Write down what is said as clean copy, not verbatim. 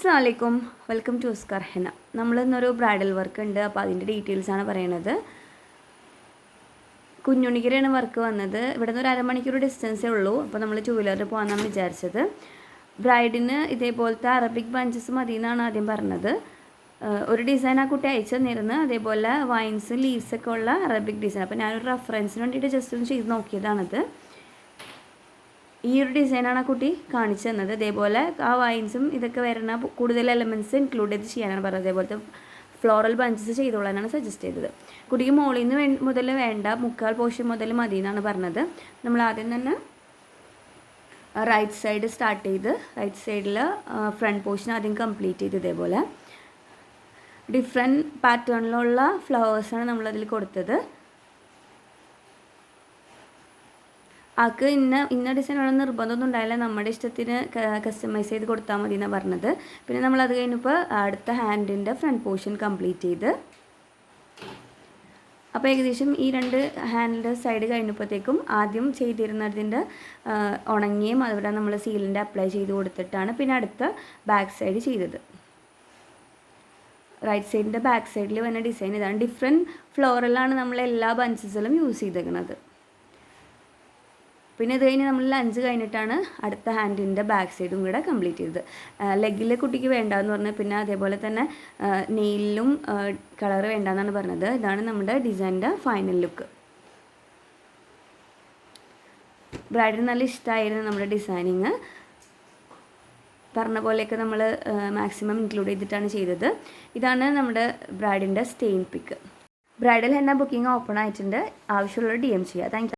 അസ്സലാമലൈക്കും, welcome to Uskar Hena. നമ്മളിന്നൊരു bridal work ഉണ്ട്, അപ്പോൾ അതിൻ്റെ ഡീറ്റെയിൽസാണ് പറയണത്. കുഞ്ഞുണിക്കരയാണ് വർക്ക് വന്നത്. ഇവിടെ നിന്ന് ഒരു അരമണിക്കൂർ ഡിസ്റ്റൻസേ ഉള്ളൂ. അപ്പോൾ നമ്മൾ ടൂ വീലറിൽ പോകാമെന്നാണ് വിചാരിച്ചത്. ബ്രൈഡിന് ഇതേപോലത്തെ അറബിക് ബഞ്ചസ് മതി എന്നാണ് ആദ്യം പറഞ്ഞത്. ഒരു ഡിസൈൻ ആ കുട്ടി അയച്ചു തന്നിരുന്നു, അതേപോലെ വൈൻസ് ലീവ്സൊക്കെ ഉള്ള അറബിക് ഡിസൈൻ. അപ്പോൾ ഞാനൊരു റെഫറൻസിന് വേണ്ടിയിട്ട് ജസ്റ്റ് ഒന്ന് ചെയ്ത് നോക്കിയതാണത്. ഈ ഒരു ഡിസൈനാണ് ആ കുട്ടി കാണിച്ചു തന്നത്. അതേപോലെ ആ വൈൻസും ഇതൊക്കെ വരുന്ന കൂടുതൽ എലമെൻറ്റ്സ് ഇൻക്ലൂഡ് ചെയ്ത് ചെയ്യാനാണ് പറഞ്ഞത്. അതേപോലത്തെ ഫ്ലോറൽ ബഞ്ചസ് ചെയ്തോളാനാണ് സജസ്റ്റ് ചെയ്തത്. കുട്ടിക്ക് മുകളിൽ നിന്ന് മുതൽ വേണ്ട, മുക്കാൽ പോർഷൻ മുതൽ മതി എന്നാണ് പറഞ്ഞത്. നമ്മൾ ആദ്യം തന്നെ റൈറ്റ് സൈഡ് സ്റ്റാർട്ട് ചെയ്ത് റൈറ്റ് സൈഡിൽ ഫ്രണ്ട് പോർഷൻ ആദ്യം കംപ്ലീറ്റ് ചെയ്ത് ഇതേപോലെ ഡിഫറെൻറ്റ് പാറ്റേണിലുള്ള ഫ്ലവേഴ്സാണ് നമ്മളതിൽ കൊടുത്തത്. ആൾക്ക് ഇന്ന ഡിസൈൻ വേണം നിർബന്ധമൊന്നും ഉണ്ടായില്ല, നമ്മുടെ ഇഷ്ടത്തിന് കസ്റ്റമൈസ് ചെയ്ത് കൊടുത്താൽ മതി എന്നാണ് പറഞ്ഞത്. പിന്നെ നമ്മളത് കഴിഞ്ഞപ്പോൾ അടുത്ത ഹാൻഡിൻ്റെ ഫ്രണ്ട് പോർഷൻ കംപ്ലീറ്റ് ചെയ്ത്, അപ്പോൾ ഏകദേശം ഈ രണ്ട് ഹാൻഡിൻ്റെ സൈഡ് കഴിഞ്ഞപ്പോഴത്തേക്കും ആദ്യം ചെയ്തിരുന്നതിൻ്റെ ഉണങ്ങിയും അതുപോലെ നമ്മൾ സീലിൻ്റെ അപ്ലൈ ചെയ്ത് കൊടുത്തിട്ടാണ് പിന്നെ അടുത്ത ബാക്ക് സൈഡ് ചെയ്തത്. റൈറ്റ് സൈഡിൻ്റെ ബാക്ക് സൈഡിൽ വന്ന ഡിസൈൻ ഇതാണ്. ഡിഫറെൻറ്റ് ഫ്ലോറലാണ് നമ്മൾ എല്ലാ ബഞ്ചസിലും യൂസ് ചെയ്തേക്കുന്നത്. പിന്നെ ഇത് കഴിഞ്ഞ് നമ്മൾ ലഞ്ച് കഴിഞ്ഞിട്ടാണ് അടുത്ത ഹാൻഡിൻ്റെ ബാക്ക് സൈഡും കൂടെ കംപ്ലീറ്റ് ചെയ്തത്. ലെഗിൽ കുട്ടിക്ക് വേണ്ടാന്ന് പറഞ്ഞു, പിന്നെ അതേപോലെ തന്നെ നെയിലും കളർ വേണ്ടാന്നാണ് പറഞ്ഞത്. ഇതാണ് നമ്മുടെ ഡിസൈനിൻ്റെ ഫൈനൽ ലുക്ക്. ബ്രൈഡിന് നല്ല ഇഷ്ടമായിരുന്നു നമ്മുടെ ഡിസൈനിങ്. പറഞ്ഞ പോലെയൊക്കെ നമ്മൾ മാക്സിമം ഇൻക്ലൂഡ് ചെയ്തിട്ടാണ് ചെയ്തത്. ഇതാണ് നമ്മുടെ ബ്രൈഡിൻ്റെ സ്റ്റെയിൻ പിക്ക്. ബ്രൈഡൽ ഹെന്ന ബുക്കിംഗ് ഓപ്പൺ ആയിട്ടുണ്ട്. ആവശ്യമുള്ളവർ DM ചെയ്യുക. Thank you.